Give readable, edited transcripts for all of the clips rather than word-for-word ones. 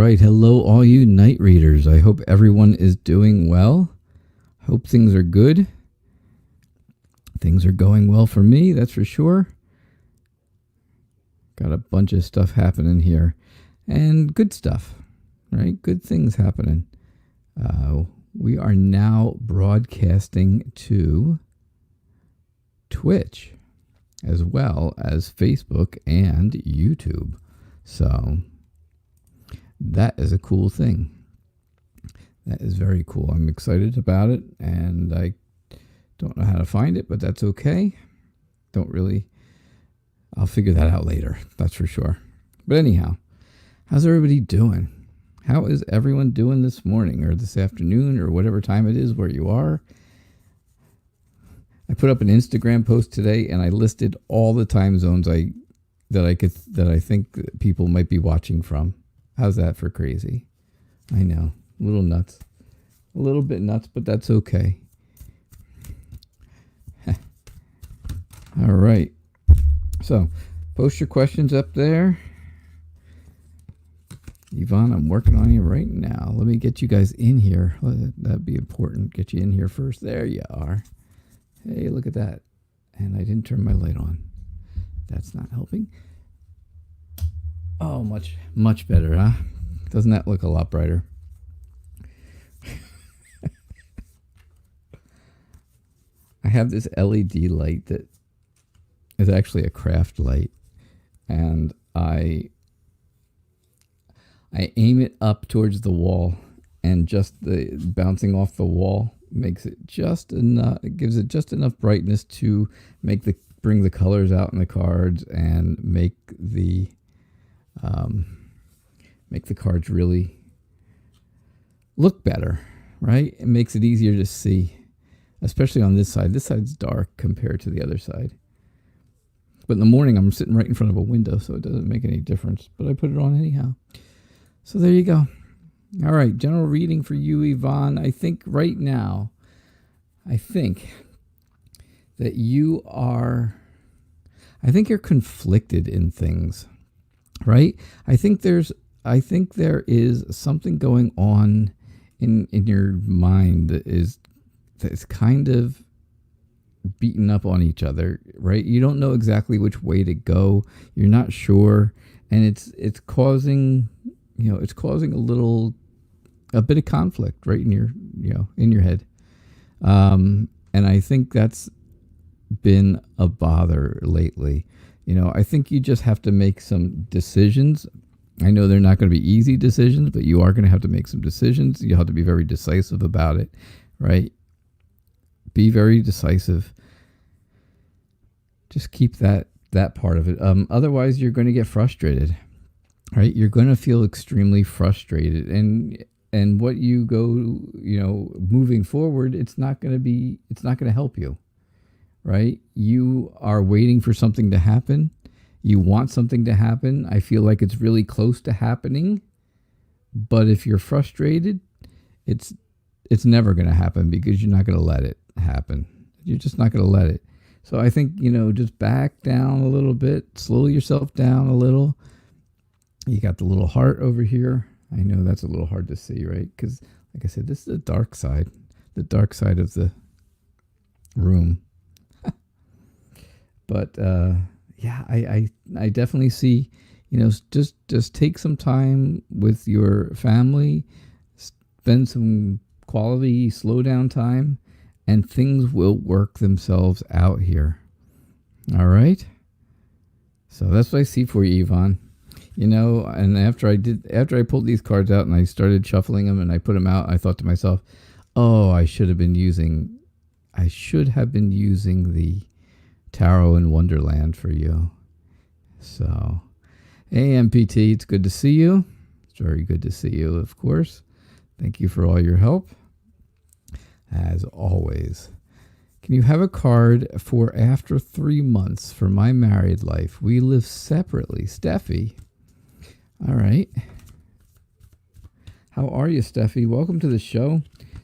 right. Hello, all you night readers. I hope everyone is doing well. Hope things are good. Things are going well for me, that's for sure. Got a bunch of stuff happening here. And good stuff, right? Good things happening. We are now broadcasting to Twitch as well as Facebook and YouTube. So that is a cool thing. That is very cool. I'm excited about it, and I don't know how to find it, but that's okay. I'll figure that out later, that's for sure. But anyhow, how's everybody doing? How is everyone doing this morning or this afternoon or whatever time it is where you are? I put up an Instagram post today and I listed all the time zones that I think people might be watching from. How's that for crazy? I know, a little nuts. A little bit nuts, but that's okay. All right. So, post your questions up there. Yvonne, I'm working on you right now. Let me get you guys in here. That'd be important. Get you in here first. There you are. Hey, look at that. And I didn't turn my light on. That's not helping. Oh, much better, huh? Doesn't that look a lot brighter? I have this LED light that is actually a craft light, and I aim it up towards the wall, and just the bouncing off the wall makes it just enough. It gives it just enough brightness to bring the colors out in the cards and make the cards really look better, right? It makes it easier to see, especially on this side. This side's dark compared to the other side. But in the morning, I'm sitting right in front of a window, so it doesn't make any difference. But I put it on anyhow. So there you go. All right, general reading for you, Yvonne. I think right now, that you're conflicted in things, right? I think there is something going on in your mind that's kind of beaten up on each other, right? You don't know exactly which way to go. You're not sure, and it's causing a bit of conflict right in your head. And I think that's been a bother lately. I think you just have to make some decisions. I know they're not going to be easy decisions, but you are going to have to make some decisions. You have to be very decisive about it, right? Be very decisive. Just keep that part of it. Otherwise, you're going to get frustrated, right? You're going to feel extremely frustrated, and what you go, moving forward, it's not going to help you, right? You are waiting for something to happen. You want something to happen. I feel like it's really close to happening, but if you're frustrated, it's never going to happen because you're not going to let it happen. You're just not going to let it. So I think, just back down a little bit, slow yourself down a little. You got the little heart over here. I know that's a little hard to see, right? Because, like I said, this is the dark side of the room. But, yeah, I definitely see, just take some time with your family, spend some quality slow down time, and things will work themselves out here. All right? So that's what I see for you, Yvonne. And after I pulled these cards out and I started shuffling them and I put them out, I thought to myself, oh, I should have been using the Tarot and Wonderland for you. So, hey, MPT, it's good to see you. It's very good to see you, of course. Thank you for all your help. As always. Can you have a card for after 3 months for my married life? We live separately. Steffi. All right. How are you, Steffi? Welcome to the show.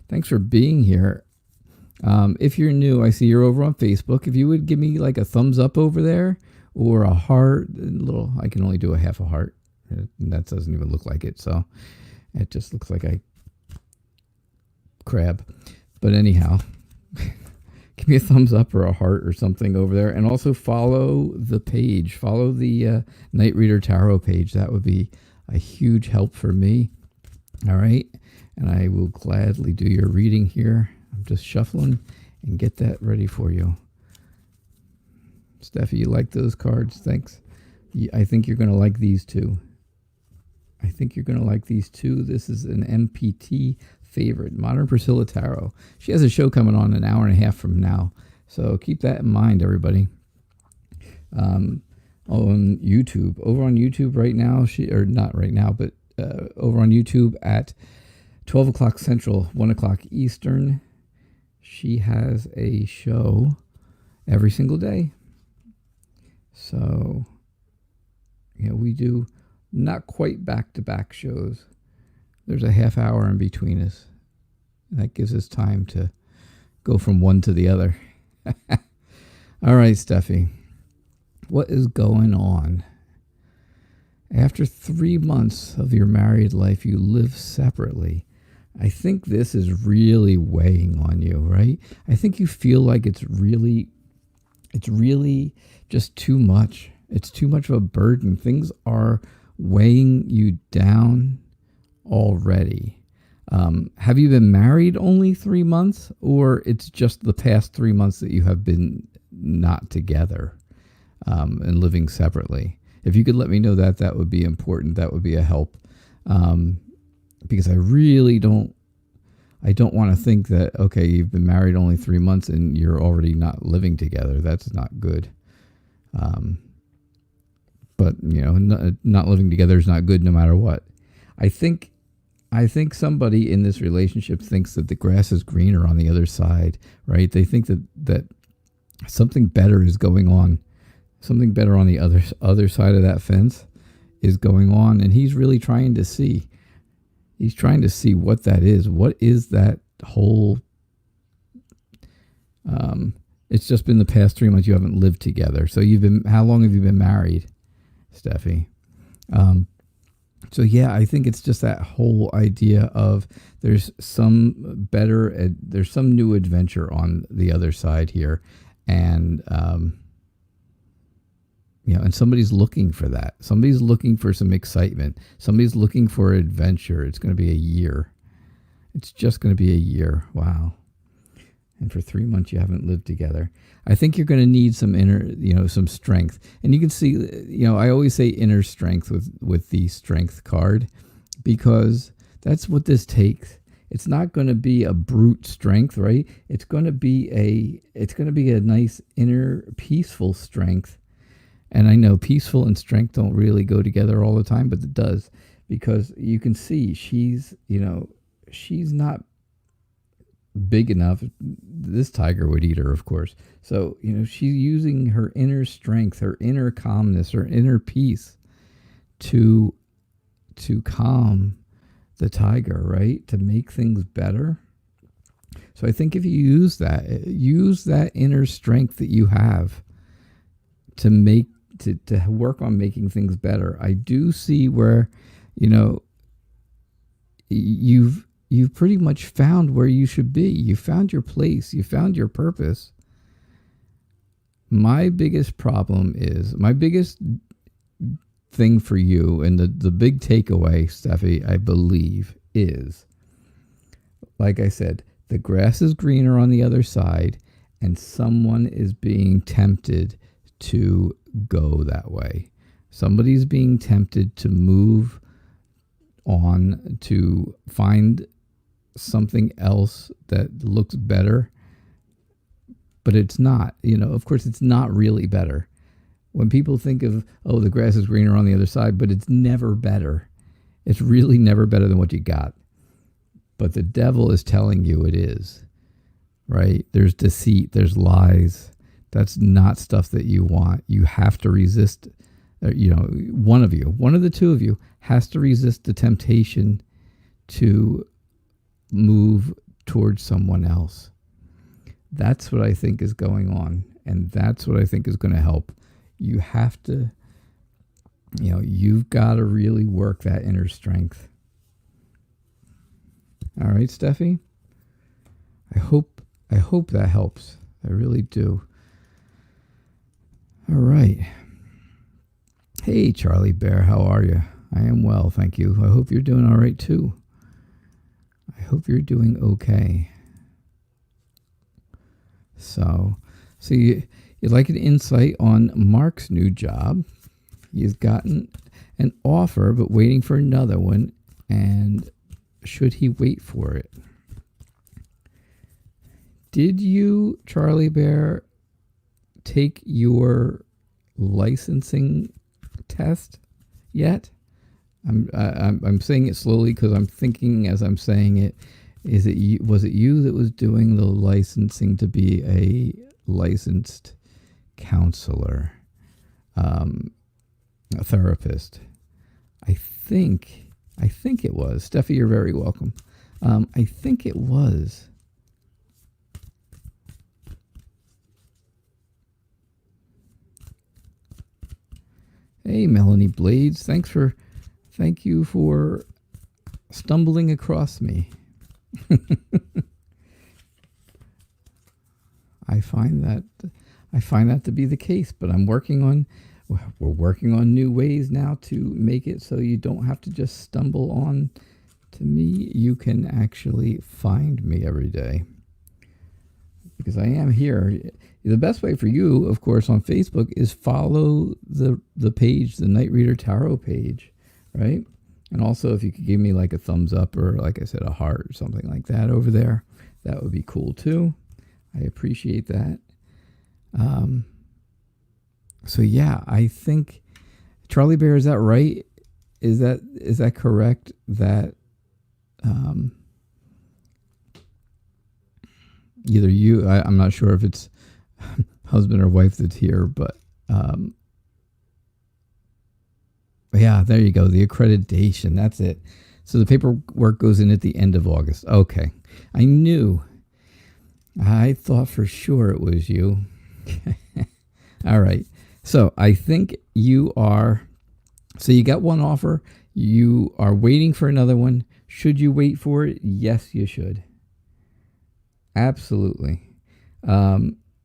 Thanks for being here. If you're new, I see you're over on Facebook. If you would give me like a thumbs up over there or a heart, I can only do a half a heart, That doesn't even look like it. So it just looks like a crab. But anyhow, give me a thumbs up or a heart or something over there. And also follow the page. Follow the Night Reader Tarot page. That would be a huge help for me. All right. And I will gladly do your reading here. I'm just shuffling and get that ready for you. Steffi, you like those cards? Thanks. I think you're going to like these two. I think you're going to like these two. This is an MPT favorite, Modern Priscilla Tarot. She has a show coming on an hour and a half from now. So keep that in mind, everybody. On YouTube. Over on YouTube right now, not right now, but over on YouTube at 12 o'clock Central, 1 o'clock Eastern. She has a show every single day. So, we do not quite back-to-back shows. There's a half hour in between us. That gives us time to go from one to the other. All right, Steffi. What is going on? After 3 months of your married life, you live separately. I think this is really weighing on you, right? I think you feel like it's really just too much. It's too much of a burden. Things are weighing you down already. Have you been married only 3 months, or it's just the past 3 months that you have been not together and living separately? If you could let me know that, that would be important. That would be a help. Because I really don't want to think that, okay, you've been married only 3 months and you're already not living together. That's not good. But, not living together is not good no matter what. I think somebody in this relationship thinks that the grass is greener on the other side, right? They think that something better is going on. Something better on the other side of that fence is going on. And he's really trying to see. He's trying to see what that is. What is that whole... it's just been the past 3 months you haven't lived together. So how long have you been married, Steffi? So yeah, I think it's just that whole idea of there's some new adventure on the other side here. And, and somebody's looking for that. Somebody's looking for some excitement. Somebody's looking for adventure. It's going to be a year. It's just going to be a year. Wow. And for 3 months you haven't lived together. I think you're going to need some some strength. And you can see, I always say inner strength with the strength card, because that's what this takes. It's not going to be a brute strength, right? It's going to be a nice inner peaceful strength. And I know peaceful and strength don't really go together all the time, but it does, because you can see she's not big enough. This tiger would eat her, of course. So, she's using her inner strength, her inner calmness, her inner peace to calm the tiger, right? To make things better. So I think if you use that inner strength that you have to work on making things better. I do see where, you've pretty much found where you should be. You found your place. You found your purpose. My biggest thing for you, and the big takeaway, Steffi, I believe, is, like I said, the grass is greener on the other side, and someone is being tempted to go that way. Somebody's being tempted to move on, to find something else that looks better, but it's not. Of course, it's not really better. When people think of, the grass is greener on the other side, but it's never better. It's really never better than what you got. But the devil is telling you it is, right? There's deceit, there's lies. That's not stuff that you want. You have to resist. One of the two of you has to resist the temptation to move towards someone else. That's what I think is going on. And that's what I think is going to help. You have to you've got to really work that inner strength. All right, Steffi. I hope that helps. I really do. All right. Hey, Charlie Bear, how are you? I am well, thank you. I hope you're doing all right too. I hope you're doing okay. So you'd like an insight on Mark's new job. He's gotten an offer, but waiting for another one. And should he wait for it? Did you, Charlie Bear, take your licensing test yet? I'm saying it slowly because I'm thinking as I'm saying it. Was it you that was doing the licensing to be a licensed counselor, a therapist? I think it was. Steffi, you're very welcome. I think it was. Hey, Melanie Blades, thank you for stumbling across me. I find that to be the case, but we're working on new ways now to make it so you don't have to just stumble on to me. You can actually find me every day because I am here. The best way for you, of course, on Facebook is follow the page, the Night Reader Tarot page, right? And also if you could give me like a thumbs up or like I said, a heart or something like that over there, that would be cool too. I appreciate that. So yeah, I think Charlie Bear, is that right? Is that correct? That either you, I'm not sure if it's husband or wife that's here, but yeah, there you go. The accreditation. That's it. So the paperwork goes in at the end of August. Okay. I thought for sure it was you. All right. So I think you got one offer. You are waiting for another one. Should you wait for it? Yes, you should. Absolutely.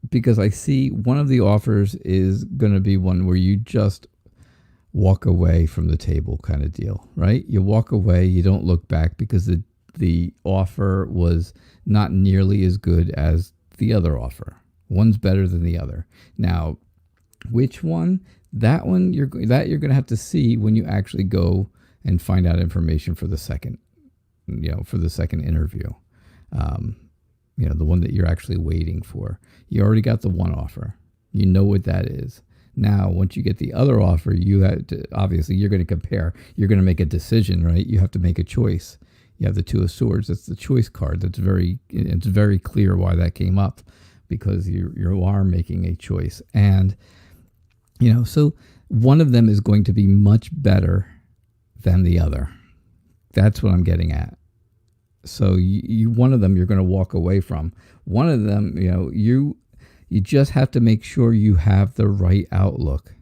Because I see one of the offers is going to be one where you just walk away from the table kind of deal, right? You walk away, you don't look back because the offer was not nearly as good as the other offer. One's better than the other. Now, which one? That one you're going to have to see when you actually go and find out information for the second, for the second interview. The one that you're actually waiting for. You already got the one offer. You know what that is. Now, once you get the other offer, you have to, obviously you're going to compare. You're going to make a decision, right? You have to make a choice. You have the Two of Swords. That's the choice card. It's very clear why that came up, because you are making a choice. And, so one of them is going to be much better than the other. That's what I'm getting at. So you one of them you're going to walk away from. One of them, you just have to make sure you have the right outlook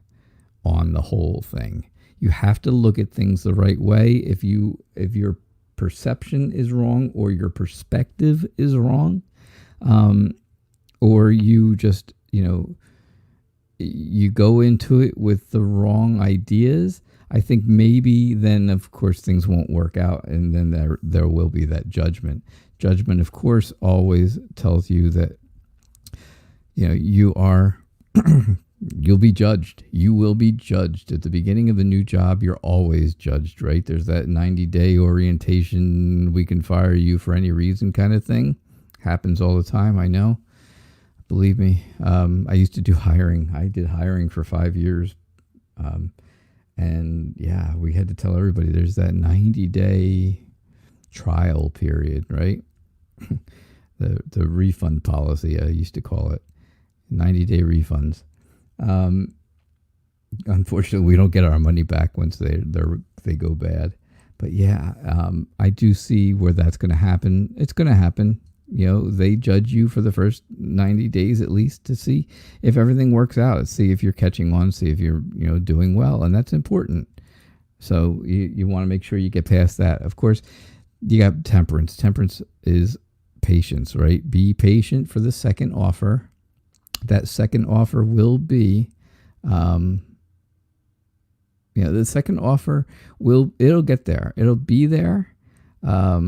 on the whole thing. You have to look at things the right way. If your perception is wrong or your perspective is wrong, or you just, you go into it with the wrong ideas, I think maybe then, of course, things won't work out, and then there will be that judgment. Judgment, of course, always tells you that, you'll be judged. You will be judged. At the beginning of a new job, you're always judged, right? There's that 90-day orientation, we can fire you for any reason kind of thing. Happens all the time, I know. Believe me. I used to do hiring. I did hiring for 5 years. And yeah, we had to tell everybody there's that 90-day trial period, right? the refund policy, I used to call it 90-day refunds. Unfortunately, we don't get our money back once they go bad. But yeah, I do see where that's going to happen. It's going to happen. they judge you for the first 90 days at least to see if everything works out, see if you're catching on, see if you're, doing well. And that's important. So you want to make sure you get past that. Of course, you got temperance. Temperance is patience, right? Be patient for the second offer. That second offer will be, the second offer it'll get there. It'll be there. I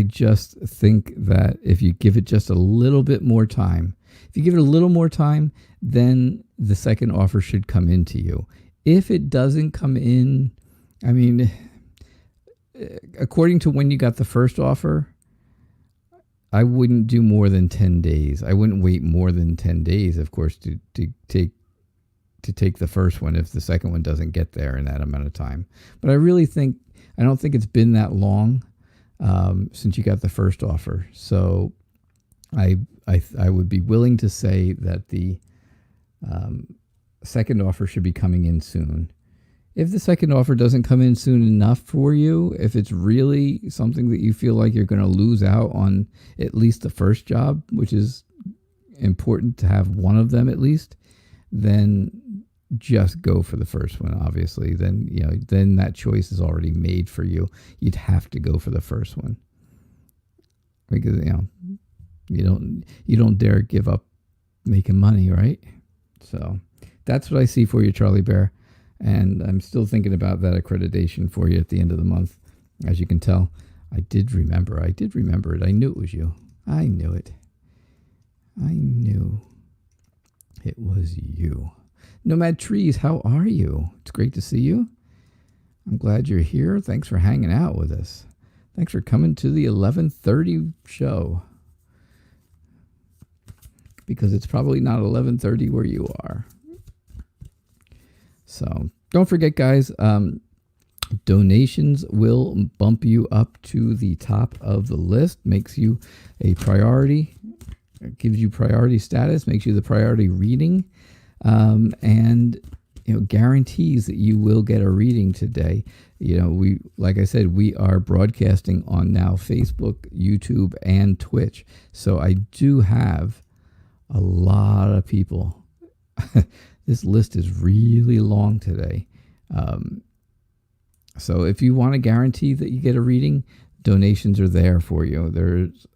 just think that if you give it just a little bit more time, then the second offer should come into you. If it doesn't come in, I mean, according to when you got the first offer, I wouldn't do more than 10 days. I wouldn't wait more than 10 days, of course, to take the first one if the second one doesn't get there in that amount of time. But I don't think it's been that long since you got the first offer. So I would be willing to say that the second offer should be coming in soon. If the second offer doesn't come in soon enough for you, if it's really something that you feel like you're going to lose out on at least the first job, which is important to have one of them at least, then just go for the first one. Obviously, then that choice is already made for you. You'd have to go for the first one because you don't dare give up making money, right? So that's what I see for you, Charlie Bear. And I'm still thinking about that accreditation for you at the end of the month. As you can tell, I did remember it. I knew it was you. I knew it. I knew it was you. Nomad Trees, how are you? It's great to see you. I'm glad you're here. Thanks for hanging out with us. Thanks for coming to the 11:30 show. Because it's probably not 11:30 where you are. So don't forget, guys, donations will bump you up to the top of the list, makes you a priority, gives you priority status, makes you the priority reading, and guarantees that you will get a reading today. Like I said, we are broadcasting on now Facebook, YouTube, and Twitch. So I do have a lot of people. This list is really long today. So if you want to guarantee that you get a reading, donations are there for you. There's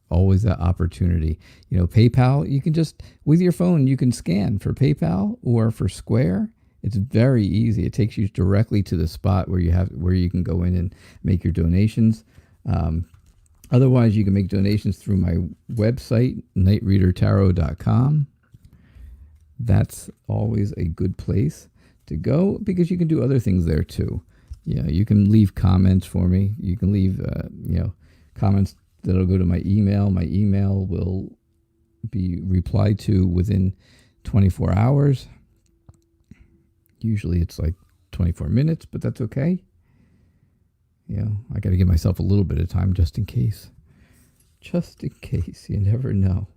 always that opportunity. PayPal, you can just, with your phone, you can scan for PayPal or for Square. It's very easy. It takes you directly to the spot where you can go in and make your donations. Otherwise, you can make donations through my website, nightreadertarot.com. That's always a good place to go because you can do other things there too. You can leave comments for me. You can leave, comments that'll go to my email. My email will be replied to within 24 hours. Usually it's like 24 minutes, but that's okay. I got to give myself a little bit of time just in case. Just in case. You never know.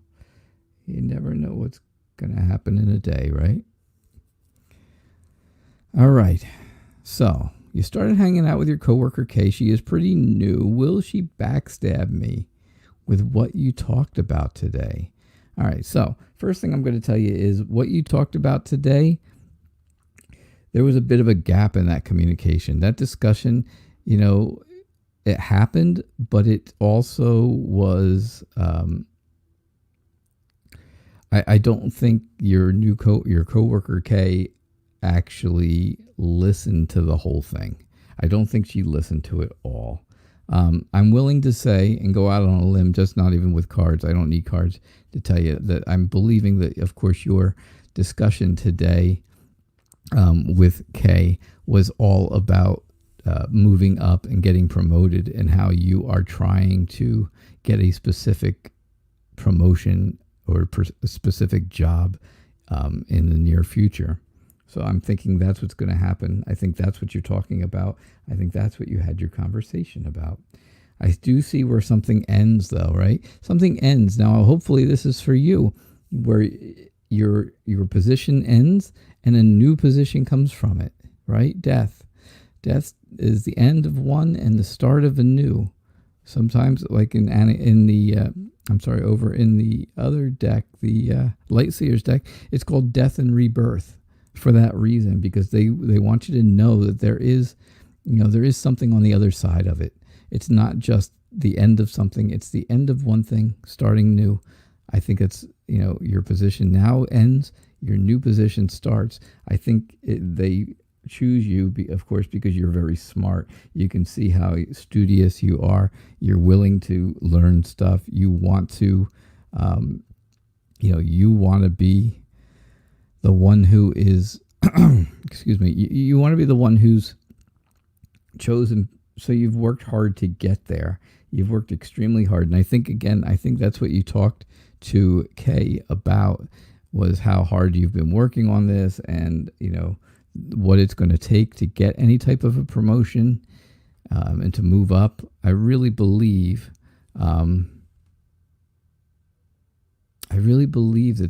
You never know what's going to happen in a day, right? All right. So you started hanging out with your coworker Kay. She is pretty new. Will she backstab me with what you talked about today? All right. So first thing I'm going to tell you is what you talked about today. There was a bit of a gap in that communication. That discussion, it happened, but it also was. I don't think your coworker Kay actually listened to the whole thing. I don't think she listened to it all. I'm willing to say and go out on a limb, just not even with cards. I don't need cards to tell you that I'm believing that, of course, your discussion today with Kay was all about moving up and getting promoted and how you are trying to get a specific promotion or a specific job in the near future. So I'm thinking that's what's going to happen. I think that's what you're talking about. I think that's what you had your conversation about. I do see where something ends though, right? Something ends. Now, hopefully this is for you where your position ends and a new position comes from it, right? Death is the end of one and the start of a new. Sometimes, like over in the other deck, the Light Seer's deck, it's called Death and Rebirth for that reason, because they want you to know that there is something on the other side of it. It's not just the end of something, it's the end of one thing, starting new. I think it's, your position now ends, your new position starts. I think they choose you, of course, because you're very smart. You can see how studious you are. You're willing to learn stuff. You want to, you want to be the one who is, excuse me, you want to be the one who's chosen. So you've worked hard to get there. You've worked extremely hard. And I think that's what you talked to Kay about, was how hard you've been working on this, and, what it's going to take to get any type of a promotion, and to move up. I really believe that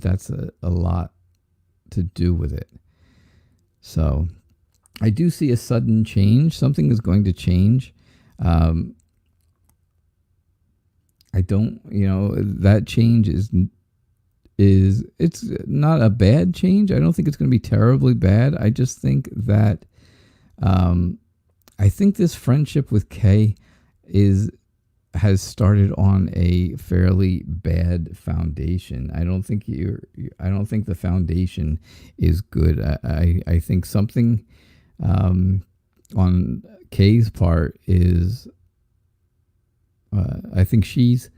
that's a lot to do with it. So I do see a sudden change. Something is going to change. I don't, that change is it's not a bad change. I don't think it's going to be terribly bad. I just think that, I think this friendship with Kay has started on a fairly bad foundation. I don't think the foundation is good. I think something, on Kay's part is, I think she's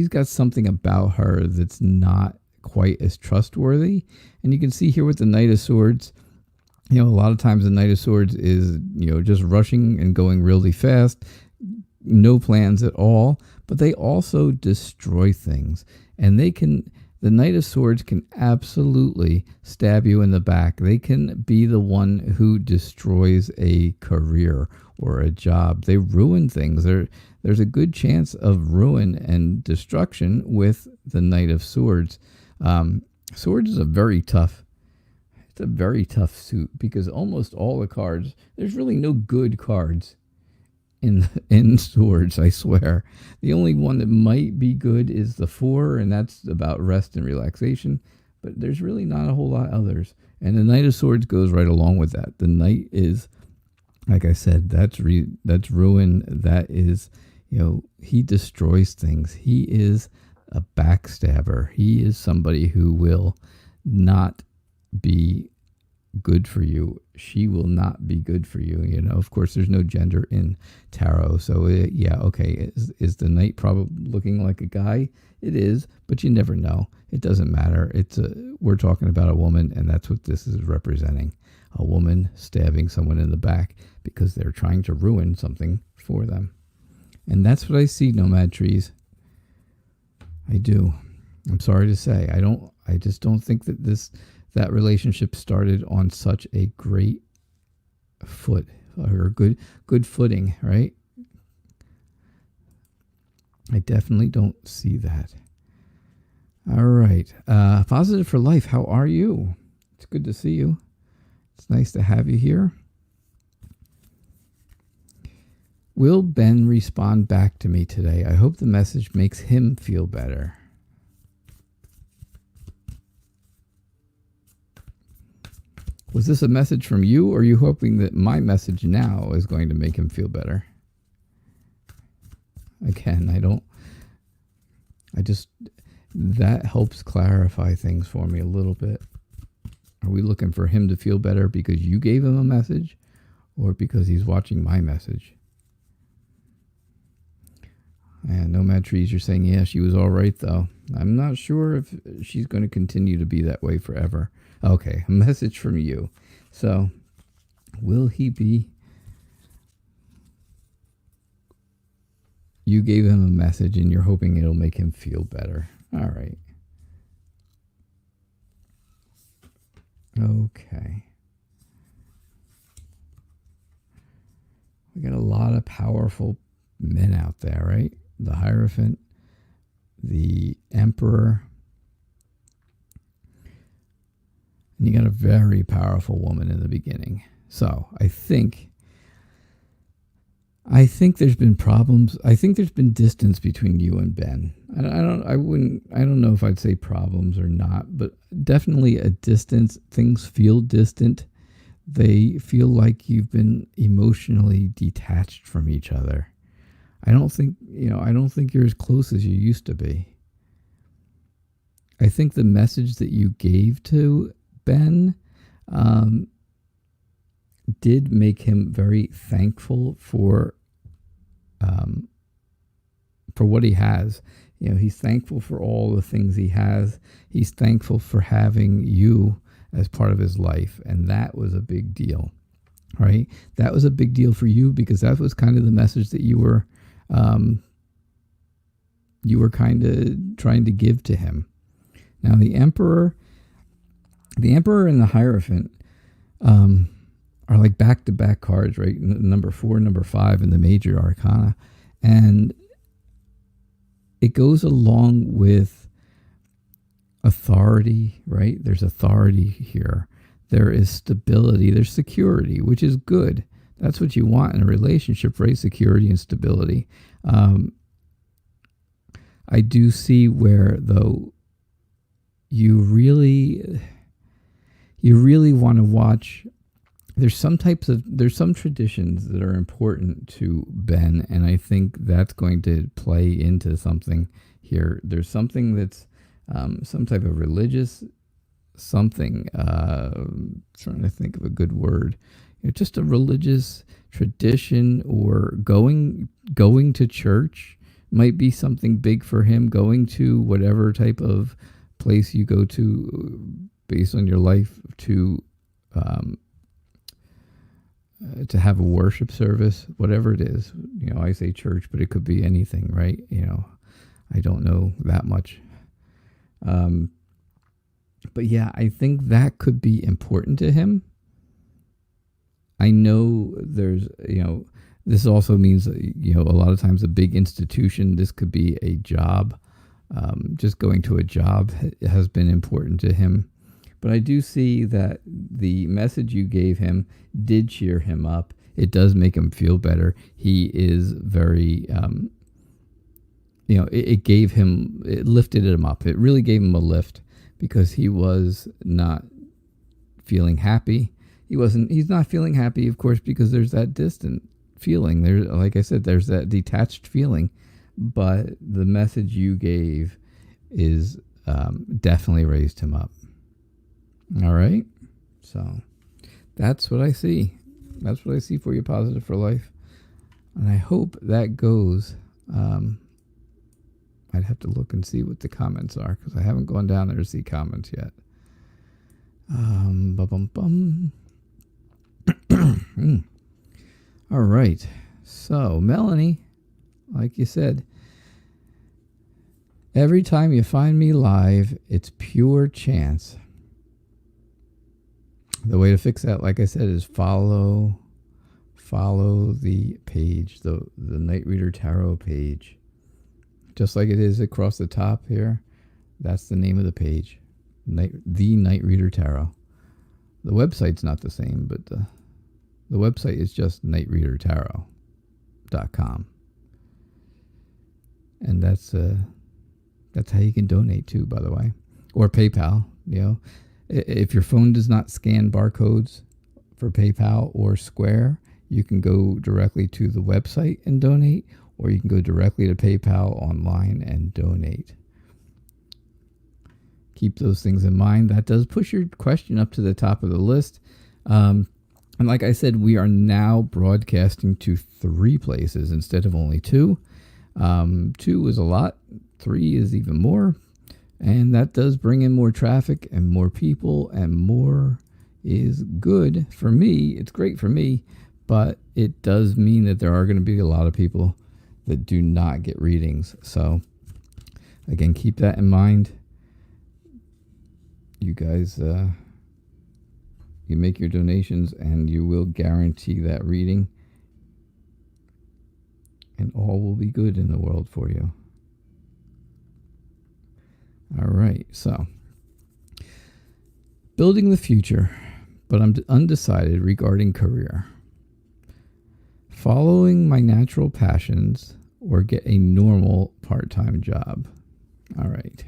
got something about her that's not quite as trustworthy. And you can see here with the Knight of Swords, a lot of times the Knight of Swords is, just rushing and going really fast, no plans at all, but they also destroy things. And the Knight of Swords can absolutely stab you in the back. They can be the one who destroys a career or a job. They ruin things. There's a good chance of ruin and destruction with the Knight of Swords. Swords is a very tough suit, because almost all the cards, there's really no good cards in Swords, I swear. The only one that might be good is the 4, and that's about rest and relaxation, but there's really not a whole lot others. And the Knight of Swords goes right along with that. The Knight is, like I said, that's ruin. That is, he destroys things. He is a backstabber. He is somebody who will not be good for you. She will not be good for you. Of course, there's no gender in tarot. So, okay. Is the Knight probably looking like a guy? It is, but you never know. It doesn't matter. We're talking about a woman, and that's what this is representing. A woman stabbing someone in the back because they're trying to ruin something for them. And that's what I see, Nomad Trees. I do. I'm sorry to say. I just don't think that relationship started on such a great foot, or good footing, right? I definitely don't see that. All right. Positive for Life. How are you? It's good to see you. It's nice to have you here. Will Ben respond back to me today? I hope the message makes him feel better. Was this a message from you, or are you hoping that my message now is going to make him feel better? Again, that helps clarify things for me a little bit. Are we looking for him to feel better because you gave him a message, or because he's watching my message? And Nomad Trees, you're saying, yeah, she was all right, though. I'm not sure if she's going to continue to be that way forever. Okay, a message from you. So, will he be? You gave him a message, and you're hoping it'll make him feel better. All right. Okay. We got a lot of powerful men out there, right? The Hierophant, the Emperor, and you got a very powerful woman in the beginning. So I think I think there's been problems. I think there's been distance between you and Ben. I don't know if I'd say problems or not, but definitely a distance. Things feel distant. They feel like you've been emotionally detached from each other. I don't think you're as close as you used to be. I think the message that you gave to Ben um, did make him very thankful um, for what he has. He's thankful for all the things he has. He's thankful for having you as part of his life, and that was a big deal, right? That was a big deal for you because that was kind of the message that you were kind of trying to give to him. Now, the Emperor and the Hierophant are like back-to-back cards, right? Number 4, number 5 in the major arcana. And it goes along with authority, right? There's authority here. There is stability. There's security, which is good. That's what you want in a relationship, right? Security and stability. I do see where, though, you really want to watch. There's some traditions that are important to Ben, and I think that's going to play into something here. There's something that's some type of religious something. Trying to think of a good word. Just a religious tradition, or going to church might be something big for him. Going to whatever type of place you go to based on your life to have a worship service, whatever it is. I say church, but it could be anything, right? I don't know that much. But yeah, I think that could be important to him. I know there's, this also means, a lot of times a big institution, this could be a job. Just going to a job has been important to him. But I do see that the message you gave him did cheer him up. It does make him feel better. He is very, it lifted him up. It really gave him a lift because he was not feeling happy. He's not feeling happy, of course, because there's that distant feeling. Like I said, there's that detached feeling. But the message you gave is definitely raised him up. All right. So that's what I see. That's what I see for you, Positive for Life. And I hope that goes. I'd have to look and see what the comments are because I haven't gone down there to see comments yet. All right. So, Melanie, like you said, every time you find me live, it's pure chance. The way to fix that, like I said, is follow the page, the Night Reader Tarot page. Just like it is across the top here, that's the name of the page, the Night Reader Tarot. The website's not the same, but the website is just nightreadertarot.com. And that's how you can donate too, by the way, or PayPal. If your phone does not scan barcodes for PayPal or Square, you can go directly to the website and donate, or you can go directly to PayPal online and donate. Keep those things in mind. That does push your question up to the top of the list. And like I said, we are now broadcasting to 3 places instead of only 2. 2 is a lot. 3 is even more. And that does bring in more traffic and more people, and more is good for me. It's great for me, but it does mean that there are going to be a lot of people that do not get readings. So again, keep that in mind. You guys, you make your donations and you will guarantee that reading, and all will be good in the world for you. All right, so building the future, but I'm undecided regarding career. following my natural passions or get a normal part-time job. All right.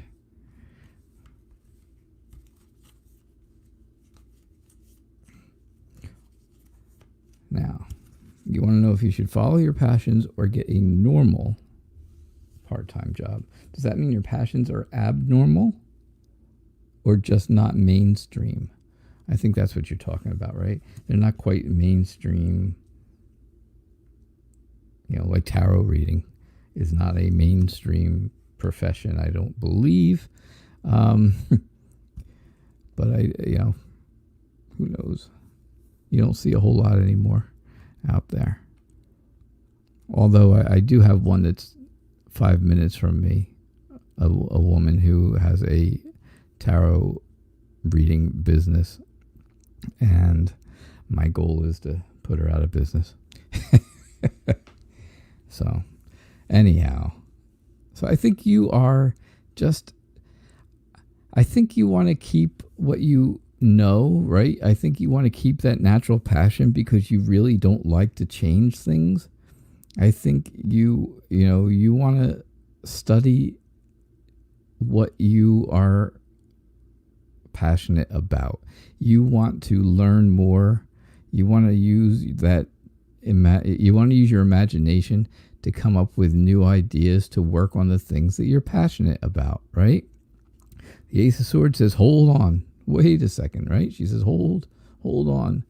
Now, you want to know if you should follow your passions or get a normal part-time job. Does that mean your passions are abnormal or just not mainstream? I think that's what you're talking about, right? They're not quite mainstream. You know, like tarot reading is not a mainstream profession, I don't believe. But who knows? You don't see a whole lot anymore out there. Although I do have one that's 5 minutes from me, a woman who has a tarot reading business, and my goal is to put her out of business. So, anyhow, so I think you want to keep what you know, right? I think you want to keep that natural passion because you really don't like to change things. I think you want to study what you are passionate about. You want to learn more. You want to use your imagination to come up with new ideas to work on the things that you're passionate about, right? The Ace of Swords says, hold on. Wait a second, right? She says, hold on.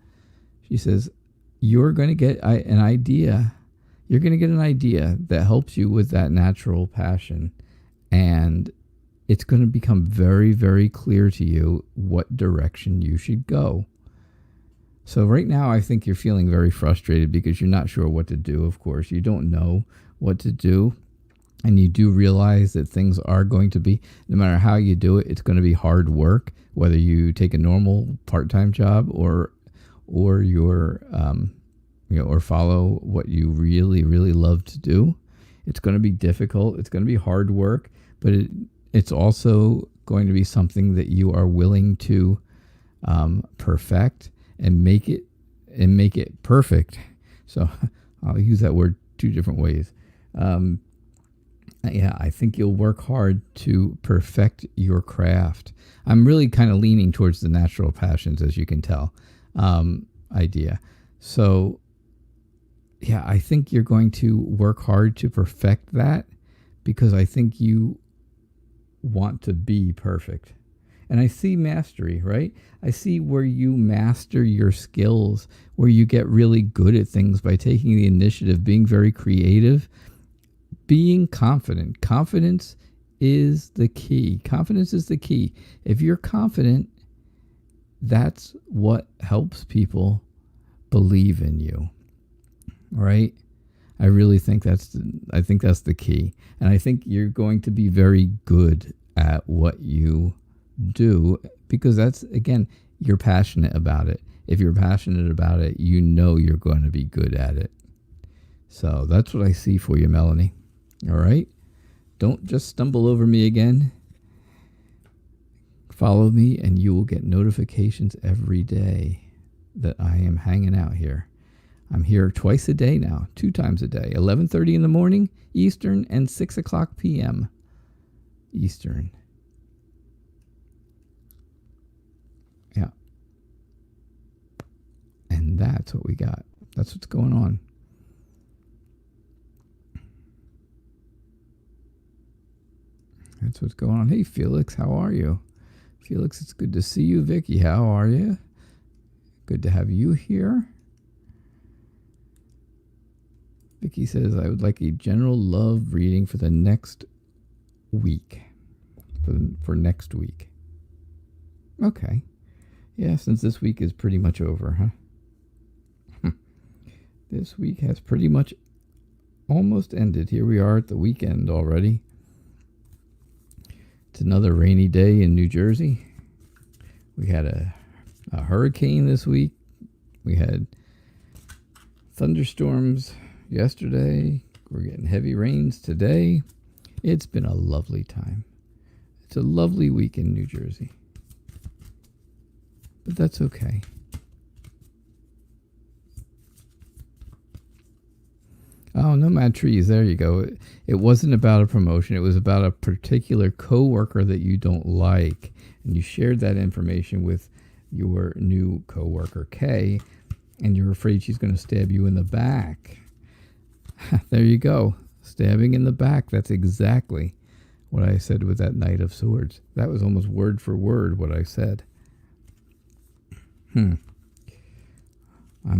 She says, you're going to get an idea. You're going to get an idea that helps you with that natural passion. And it's going to become very, very clear to you what direction you should go. So right now, I think you're feeling very frustrated because you're not sure what to do, of course. You don't know what to do. And you do realize that things are going to be, no matter how you do it, it's going to be hard work, whether you take a normal part-time job or your or follow what you really, really love to do. It's going to be difficult. It's going to be hard work, but it's also going to be something that you are willing to perfect and make it perfect. So I'll use that word two different ways. Yeah, I think you'll work hard to perfect your craft. I'm really kind of leaning towards the natural passions, as you can tell, idea. So, yeah, I think you're going to work hard to perfect that because I think you want to be perfect. And I see mastery, right? I see where you master your skills, where you get really good at things by taking the initiative, being very creative, being confident. Confidence is the key. Confidence is the key. If you're confident, that's what helps people believe in you, right? I really think that's the key. And I think you're going to be very good at what you do because that's, again, you're passionate about it. If you're passionate about it, you know you're going to be good at it. So that's what I see for you, Melanie. All right? Don't just stumble over me again. Follow me and you will get notifications every day that I am hanging out here. I'm here twice a day now, 2 times a day, 11:30 in the morning Eastern and 6 o'clock p.m. Eastern. Yeah. And that's what we got. That's what's going on. That's what's going on. Hey, Felix, how are you? Felix, it's good to see you. Vicky, how are you? Good to have you here. Vicky says, I would like a general love reading for the next week. For next week. Okay. Yeah, since this week is pretty much over, huh? This week has pretty much almost ended. Here we are at the weekend already. It's another rainy day in New Jersey. We had a hurricane this week. We had thunderstorms yesterday. We're getting heavy rains today. It's been a lovely time. It's a lovely week in New Jersey. But that's okay. Oh, Nomad Trees. There you go. It wasn't about a promotion. It was about a particular coworker that you don't like, and you shared that information with your new coworker Kay, and you're afraid she's going to stab you in the back. There you go. Stabbing in the back. That's exactly what I said with that Knight of Swords. That was almost word for word what I said. I'm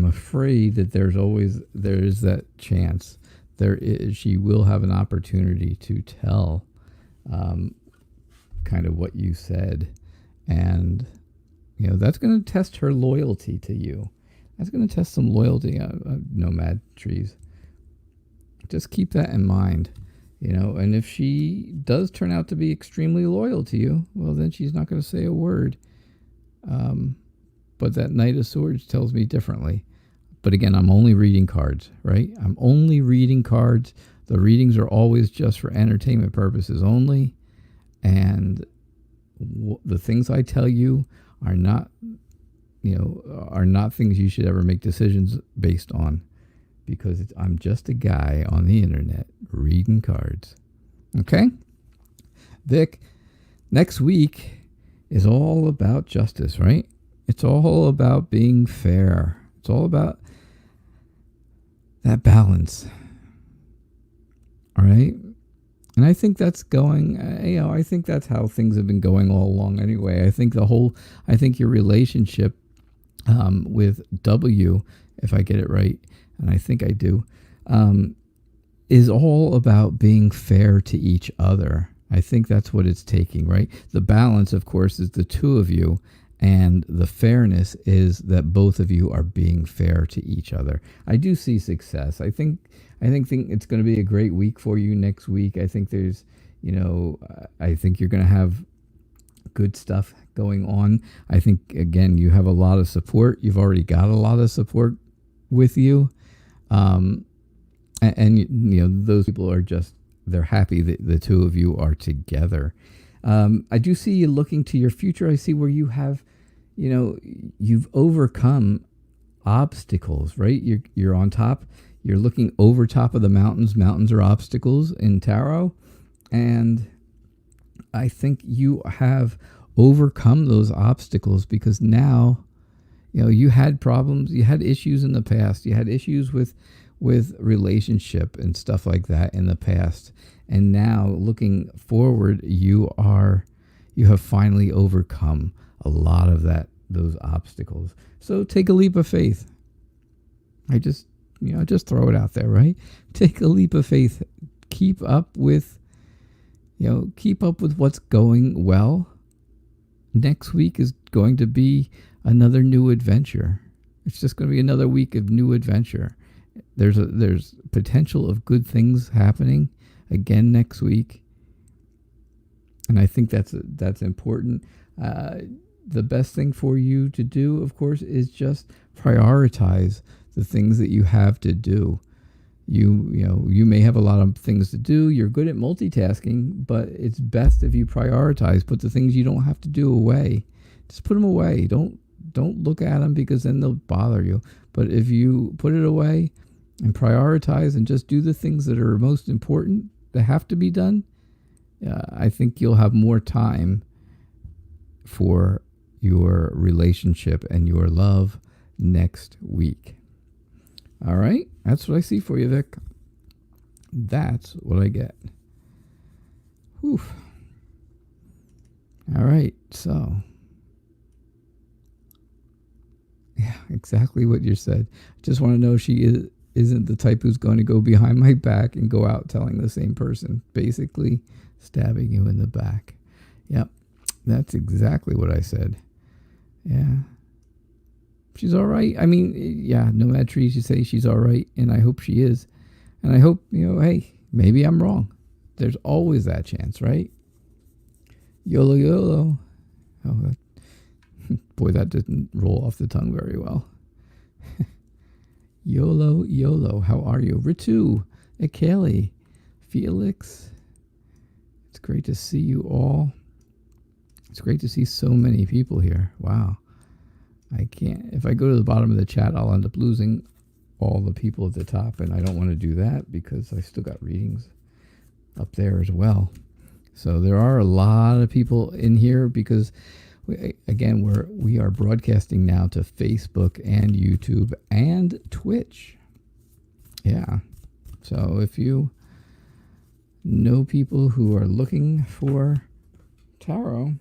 afraid that there is that chance. She will have an opportunity to tell kind of what you said. And, that's going to test her loyalty to you. That's going to test some loyalty, Nomad Trees. Just keep that in mind, and if she does turn out to be extremely loyal to you, well, then she's not going to say a word. But that Knight of Swords tells me differently. But again, I'm only reading cards, right? I'm only reading cards. The readings are always just for entertainment purposes only. And the things I tell you are not, are not things you should ever make decisions based on. Because I'm just a guy on the internet reading cards. Okay? Vic, next week is all about justice, right? It's all about being fair. It's all about that balance. All right? And I think that's going, I think that's how things have been going all along anyway. I think your relationship with W, if I get it right, and I think I do, is all about being fair to each other. I think that's what it's taking, right? The balance, of course, is the two of you. And the fairness is that both of you are being fair to each other. I do see success. I think it's going to be a great week for you next week. I think there's, I think you're going to have good stuff going on. I think, again, you have a lot of support. You've already got a lot of support with you. And those people are they're happy that the two of you are together. I do see you looking to your future. I see where you have, you've overcome obstacles, right? You're on top. You're looking over top of the mountains. Mountains are obstacles in tarot. And I think you have overcome those obstacles because now, you had problems. You had issues in the past. You had issues with relationship and stuff like that in the past. And now looking forward, you have finally overcome a lot of those obstacles. So take a leap of faith. I just throw it out there, right? Take a leap of faith. Keep up with what's going well. Next week is going to be another new adventure. It's just going to be another week of new adventure. There's potential of good things happening again next week, and I think that's important. The best thing for you to do, of course, is just prioritize the things that you have to do. You may have a lot of things to do. You're good at multitasking, but it's best if you prioritize. Put the things you don't have to do away. Just put them away. Don't look at them because then they'll bother you. But if you put it away and prioritize and just do the things that are most important that have to be done, I think you'll have more time for your relationship and your love next week. All right, that's what I see for you, Vic. That's what I get. Whew. All right, so yeah, exactly what you said. Just want to know she isn't the type who's going to go behind my back and go out telling the same person, basically stabbing you in the back. Yep, that's exactly what I said. Yeah. She's all right. I mean, yeah, Nomad Trees, you say she's all right, and I hope she is. And I hope, hey, maybe I'm wrong. There's always that chance, right? YOLO, YOLO. Oh, boy, that didn't roll off the tongue very well. YOLO, YOLO. How are you? Ritu, Akeli, Felix. It's great to see you all. It's great to see so many people here. Wow. I can't. If I go to the bottom of the chat, I'll end up losing all the people at the top, and I don't want to do that because I still got readings up there as well. So there are a lot of people in here because we are broadcasting now to Facebook and YouTube and Twitch. Yeah. So if you know people who are looking for tarot,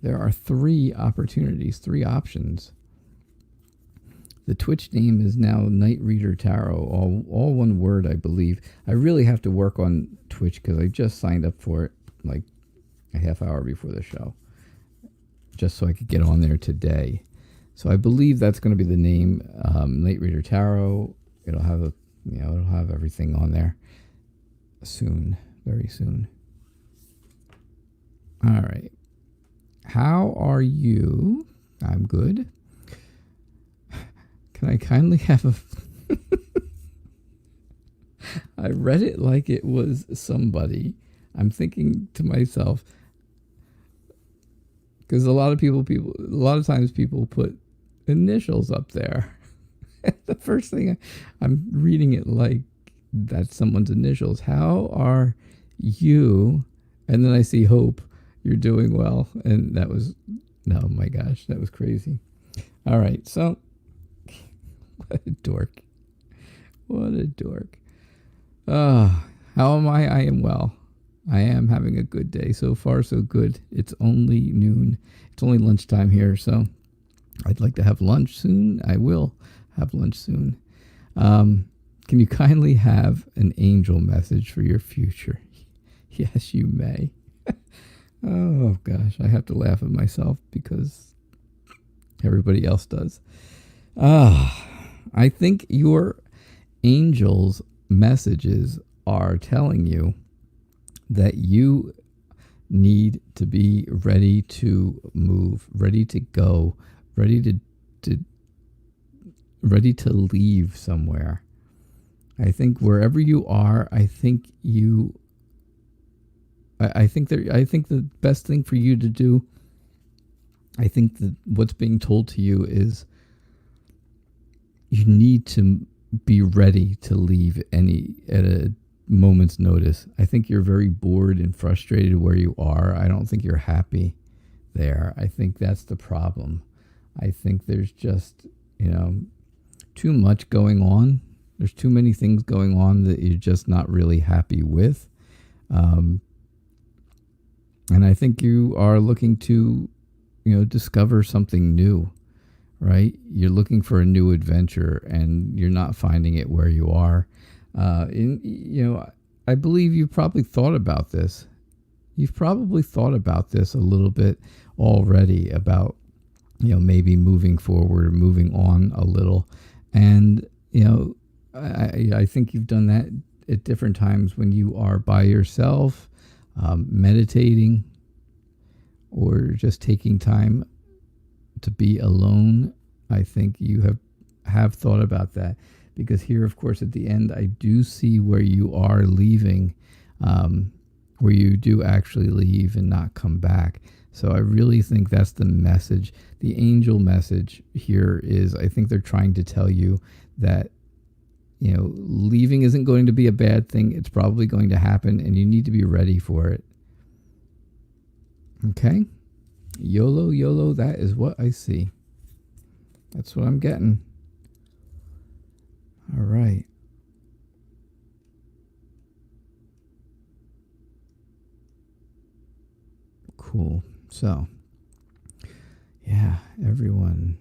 there are 3 opportunities, 3 options. The Twitch name is now Night Reader Tarot, all one word, I believe. I really have to work on Twitch because I just signed up for it like a half hour before the show, just so I could get on there today. So I believe that's going to be the name, Night Reader Tarot. It'll have it'll have everything on there soon, very soon. All right. How are you? I'm good. Can I kindly have a... I read it like it was somebody. I'm thinking to myself, because a lot of times people put initials up there. The first thing I'm reading it like that's someone's initials. How are you? And then I see Hope. You're doing well. And that was, no, my gosh, that was crazy. All right, so... What a dork. What a dork. How am I? I am well. I am having a good day. So far, so good. It's only noon. It's only lunchtime here, so I'd like to have lunch soon. I will have lunch soon. Can you kindly have an angel message for your future? Yes, you may. Oh, gosh. I have to laugh at myself because everybody else does. I think your angels' messages are telling you that you need to be ready to move, ready to go, ready to leave somewhere. I think wherever you are, I think the best thing for you to do, I think that what's being told to you is you need to be ready to leave at a moment's notice. I think you're very bored and frustrated where you are. I don't think you're happy there. I think that's the problem. I think there's just, too much going on. There's too many things going on that you're just not really happy with. And I think you are looking to, discover something new. Right? You're looking for a new adventure and you're not finding it where you are. I believe you've probably thought about this. You've probably thought about this a little bit already about, maybe moving forward, moving on a little. And, I think you've done that at different times when you are by yourself, meditating, or just taking time to be alone. I think you have thought about that, because here, of course, at the end, I do see where you are leaving, where you do actually leave and not come back. So I really think that's the message. The angel message here is, I think they're trying to tell you that, leaving isn't going to be a bad thing. It's probably going to happen and you need to be ready for it. Okay? YOLO, YOLO, that is what I see. That's what I'm getting. All right. Cool. So, yeah, everyone.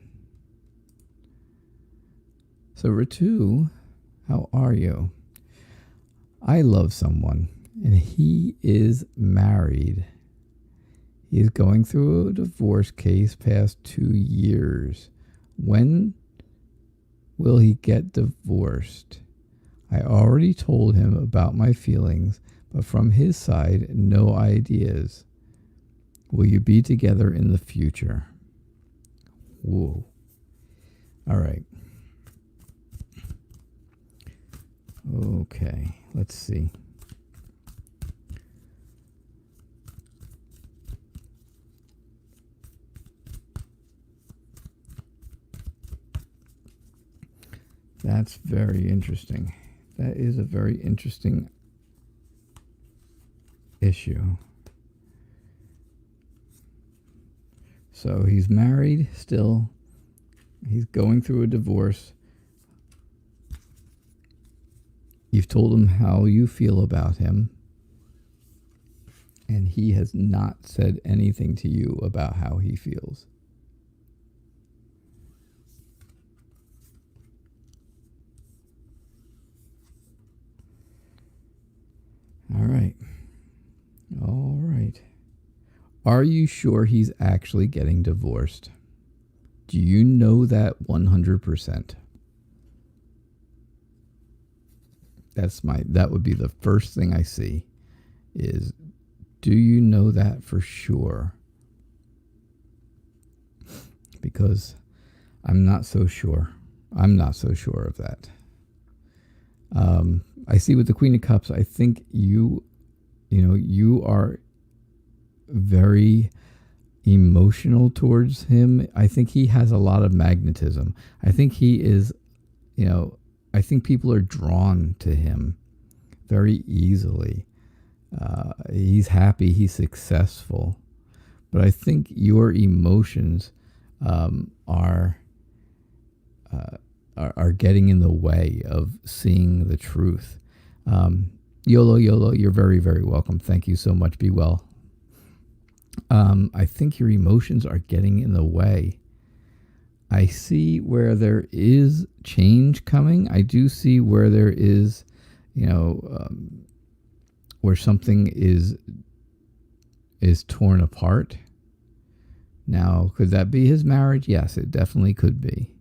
So, Ritu, how are you? I love someone, and he is married. He is going through a divorce case past 2 years. When will he get divorced? I already told him about my feelings, but from his side, no ideas. Will you be together in the future? Whoa. All right. Okay, let's see. That's very interesting. That is a very interesting issue. So he's married still. He's going through a divorce. You've told him how you feel about him. And he has not said anything to you about how he feels. All right. All right. Are you sure he's actually getting divorced? Do you know that 100%? That would be the first thing I see is, do you know that for sure? Because I'm not so sure. I'm not so sure of that. I see with the Queen of Cups, I think you are very emotional towards him. I think he has a lot of magnetism. I think he is, I think people are drawn to him very easily. He's happy, he's successful. But I think your emotions are getting in the way of seeing the truth. YOLO, you're very, very welcome. Thank you so much. Be well. I think your emotions are getting in the way. I see where there is change coming. I do see where there is, where something is torn apart. Now, could that be his marriage? Yes, it definitely could be.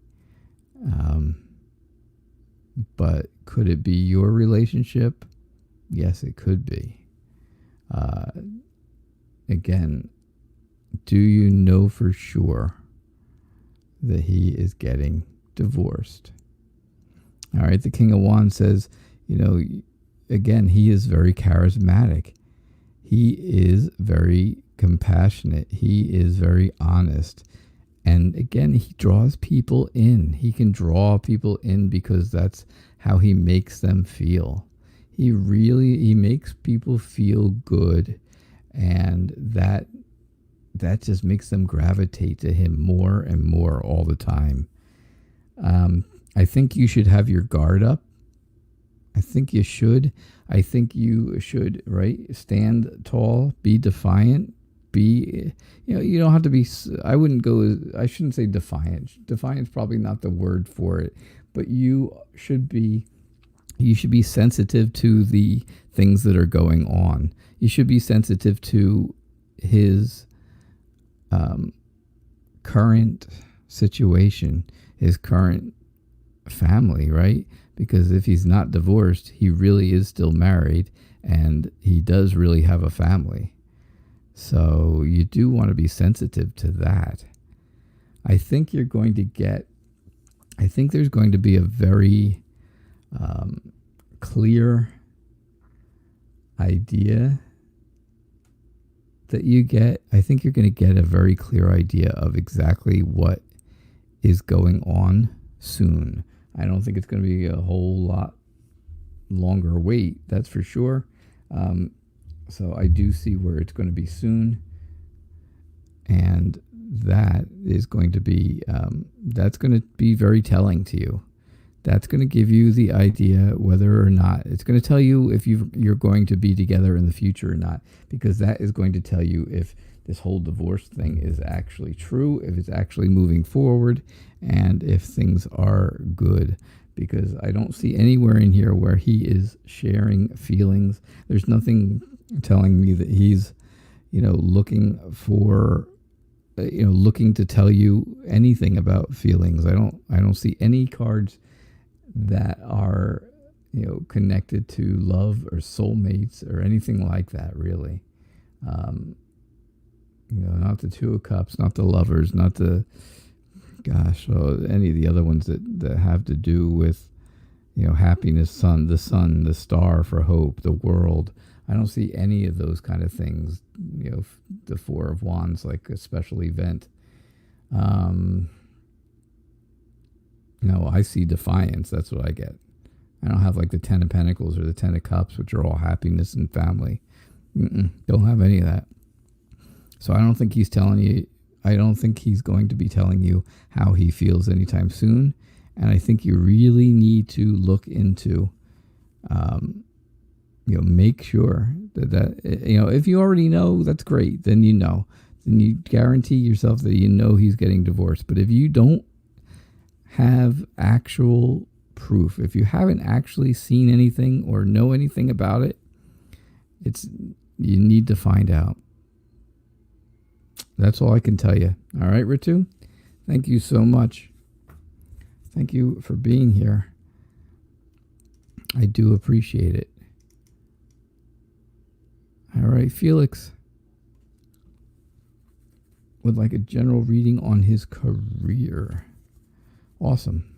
But could it be your relationship? Yes, it could be. Again, do you know for sure that he is getting divorced? All right, the King of Wands says, again, he is very charismatic. He is very compassionate. He is very honest. And again, he draws people in. He can draw people in because that's how he makes them feel. He makes people feel good. And that just makes them gravitate to him more and more all the time. I think you should have your guard up. I think you should. I think you should, right? Stand tall, be defiant, you don't have to be, I shouldn't say defiant. Defiant's probably not the word for it, but you should be sensitive to the things that are going on. You should be sensitive to his current situation, his current family, right? Because if he's not divorced, he really is still married, and he does really have a family. So you do want to be sensitive to that. I think there's going to be a very clear idea that you get. I think you're going to get a very clear idea of exactly what is going on soon. I don't think it's going to be a whole lot longer wait, that's for sure. So I do see where it's going to be soon. And that is going to be, that's going to be very telling to you. That's going to give you the idea whether or not, it's going to tell you if you're going to be together in the future or not, because that is going to tell you if this whole divorce thing is actually true, if it's actually moving forward, and if things are good. Because I don't see anywhere in here where he is sharing feelings. There's nothing telling me that he's, looking to tell you anything about feelings. I don't see any cards that are, connected to love or soulmates or anything like that, really. Not the Two of Cups, not the Lovers, not the, any of the other ones that have to do with, happiness, the sun, the star for hope, the world. I don't see any of those kind of things. The Four of Wands, like a special event. I see defiance. That's what I get. I don't have like the 10 of Pentacles or the 10 of Cups, which are all happiness and family. Don't have any of that. So I don't think he's telling you, I don't think he's going to be telling you how he feels anytime soon. And I think you really need to look into, make sure that, if you already know, that's great. Then then you guarantee yourself that he's getting divorced. But if you don't have actual proof, if you haven't actually seen anything or know anything about it, you need to find out. That's all I can tell you. All right, Ritu? Thank you so much. Thank you for being here. I do appreciate it. All right, Felix would like a general reading on his career. Awesome.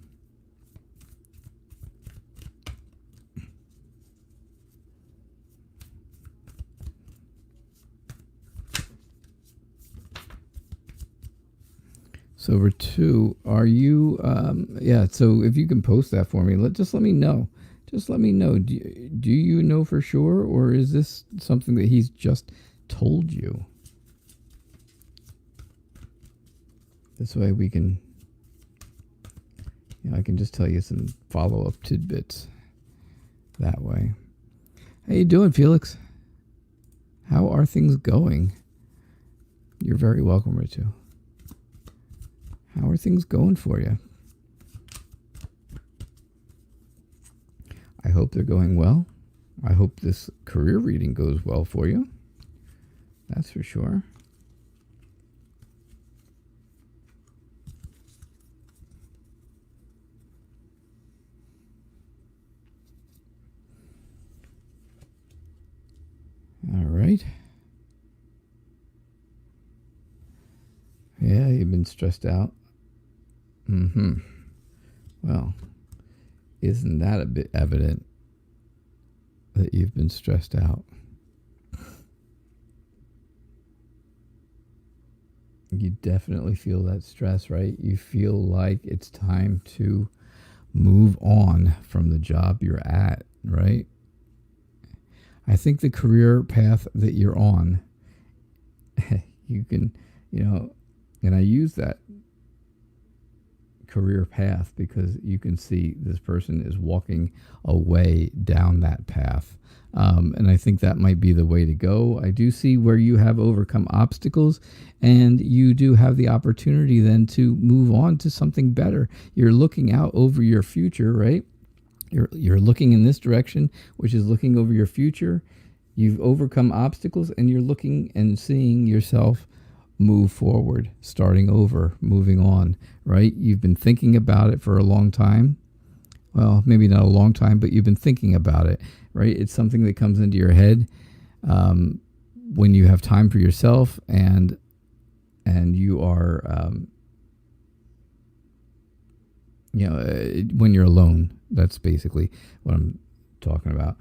So Ritu, are you, so if you can post that for me, let me know. Just let me know. Do you know for sure, or is this something that he's just told you? This way we can, I can just tell you some follow-up tidbits that way. How you doing, Felix? How are things going? You're very welcome, Ritu. How are things going for you? I hope they're going well. I hope this career reading goes well for you. That's for sure. All right. Yeah, you've been stressed out. Well, isn't that a bit evident that you've been stressed out? You definitely feel that stress, right? You feel like it's time to move on from the job you're at, right? I think the career path that you're on, you can, and I use that career path because you can see this person is walking away down that path. And I think that might be the way to go. I do see where you have overcome obstacles and you do have the opportunity then to move on to something better. You're looking out over your future, right? You're looking in this direction, which is looking over your future. You've overcome obstacles and you're looking and seeing yourself move forward, starting over, moving on, right? You've been thinking about it for a long time. Well, maybe not a long time, but you've been thinking about it, right? It's something that comes into your head when you have time for yourself and you are, when you're alone. That's basically what I'm talking about.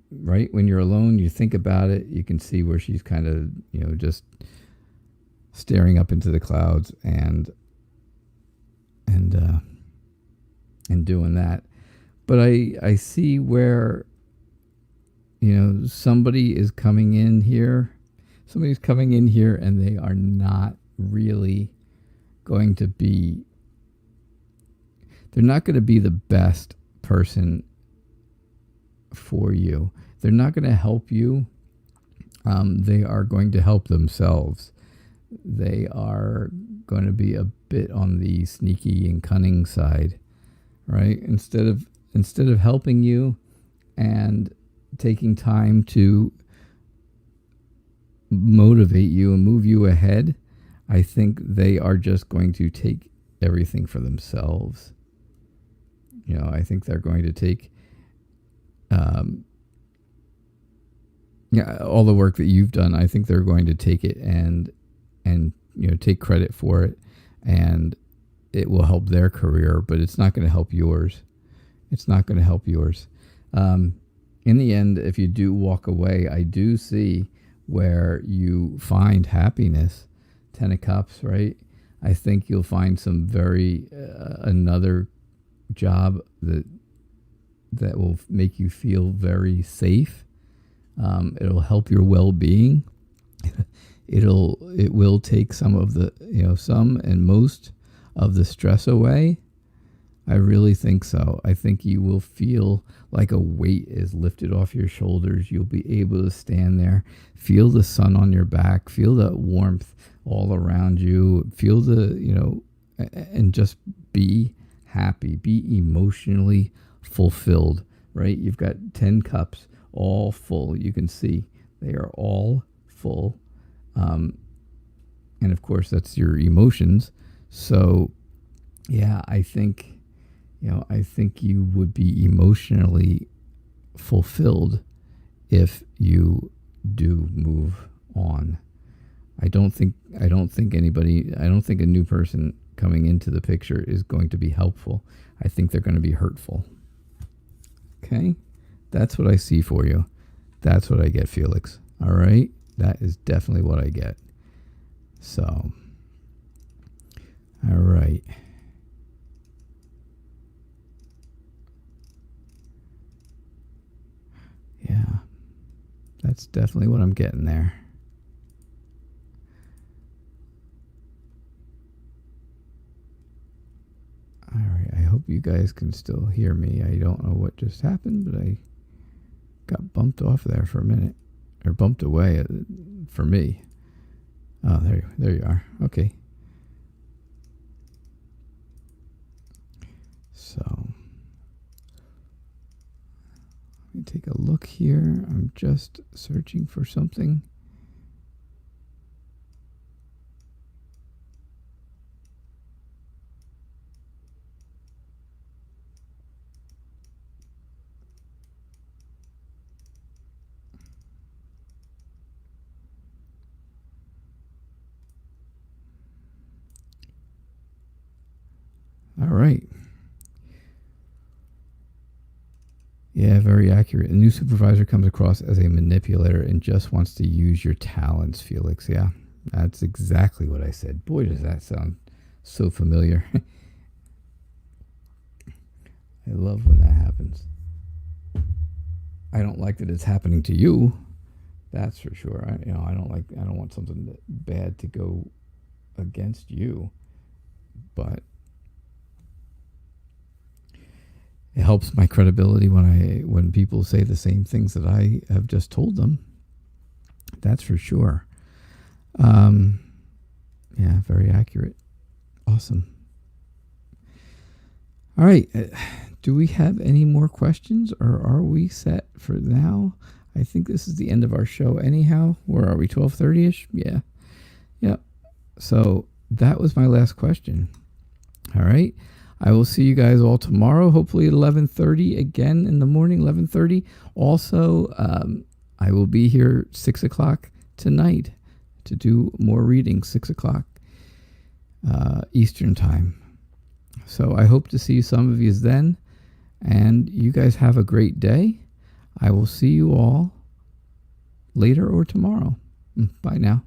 Right? When you're alone, you think about it. You can see where she's kind of, just staring up into the clouds and doing that. But I see where, somebody is coming in here. Somebody's coming in here and they are not really going to be, they're not going to be the best person for you. They're not going to help you. They are going to help themselves. They are going to be a bit on the sneaky and cunning side, right? Instead of helping you and taking time to motivate you and move you ahead, I think they are just going to take everything for themselves. I think they're going to take all the work that you've done. I think they're going to take it and take credit for it, and it will help their career, but it's not going to help yours. It's not going to help yours. In the end, if you do walk away, I do see where you find happiness. 10 of Cups, right? I think you'll find some very another job that will make you feel very safe. It'll help your well-being. It will take some of the, some and most of the stress away. I really think so. I think you will feel like a weight is lifted off your shoulders. You'll be able to stand there, feel the sun on your back, feel that warmth all around you, feel and just be happy, be emotionally fulfilled, right? You've got 10 cups all full. You can see they are all full. And of course, that's your emotions. So, yeah, I think you would be emotionally fulfilled if you do move on. I don't think a new person coming into the picture is going to be helpful. I think they're going to be hurtful. Okay? That's what I see for you. That's what I get, Felix. All right? That is definitely what I get. So, all right. Yeah, that's definitely what I'm getting there. All right, I hope you guys can still hear me. I don't know what just happened, but I got bumped off there for a minute, or bumped away for me. Oh, there you are. Okay. So, let me take a look here. I'm just searching for something. All right. Yeah, very accurate. A new supervisor comes across as a manipulator and just wants to use your talents, Felix. Yeah, that's exactly what I said. Boy, does that sound so familiar. I love when that happens. I don't like that it's happening to you. That's for sure. I don't want something bad to go against you, but it helps my credibility when people say the same things that I have just told them. That's for sure. Yeah, very accurate. Awesome. All right. Do we have any more questions, or are we set for now? I think this is the end of our show anyhow. Where are we? 12:30ish? Yeah. Yep. So that was my last question. All right. I will see you guys all tomorrow, hopefully at 11:30 again in the morning, 11:30. Also, I will be here 6 o'clock tonight to do more readings, 6 o'clock Eastern time. So I hope to see some of you then, and you guys have a great day. I will see you all later or tomorrow. Bye now.